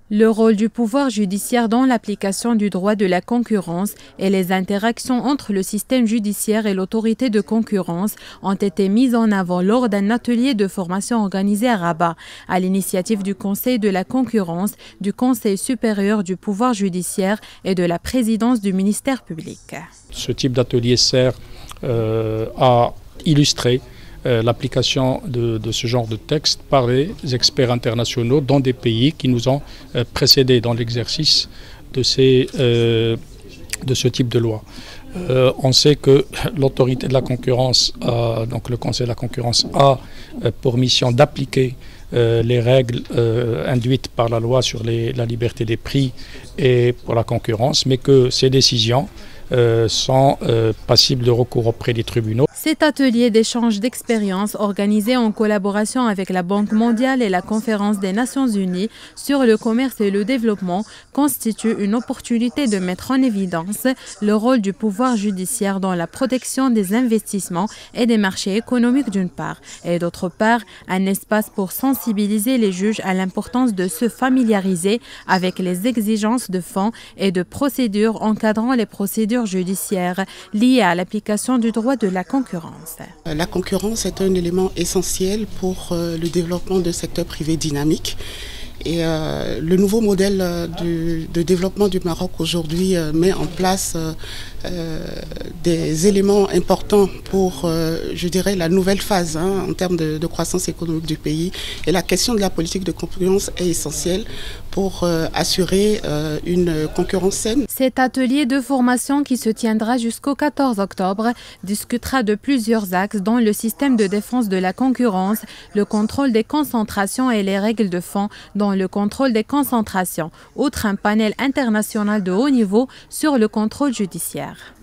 Le rôle du pouvoir judiciaire dans l'application du droit de la concurrence et les interactions entre le système judiciaire et l'autorité de concurrence ont été mises en avant lors d'un atelier de formation organisé à Rabat, à l'initiative du Conseil de la concurrence, du Conseil supérieur du pouvoir judiciaire et de la présidence du ministère public. Ce type d'atelier sert à illustrer l'application de ce genre de texte par les experts internationaux dans des pays qui nous ont précédés dans l'exercice de ce type de loi. On sait que l'autorité de la concurrence, donc le Conseil de la concurrence, a pour mission d'appliquer les règles induites par la loi sur la liberté des prix et pour la concurrence, mais que ces décisions sont passibles de recours auprès des tribunaux. Cet atelier d'échange d'expériences organisé en collaboration avec la Banque mondiale et la Conférence des Nations unies sur le commerce et le développement constitue une opportunité de mettre en évidence le rôle du pouvoir judiciaire dans la protection des investissements et des marchés économiques d'une part, et d'autre part un espace pour sensibiliser les juges à l'importance de se familiariser avec les exigences de fond et de procédures encadrant les procédures judiciaires liées à l'application du droit de la concurrence. La concurrence est un élément essentiel pour le développement d'un secteur privé dynamique. Et le nouveau modèle de développement du Maroc aujourd'hui met en place des éléments importants pour, je dirais, la nouvelle phase en termes de croissance économique du pays. Et la question de la politique de concurrence est essentielle pour assurer une concurrence saine. Cet atelier de formation qui se tiendra jusqu'au 14 octobre discutera de plusieurs axes dont le système de défense de la concurrence, le contrôle des concentrations et les règles de fond dans le contrôle des concentrations, outre un panel international de haut niveau sur le contrôle judiciaire.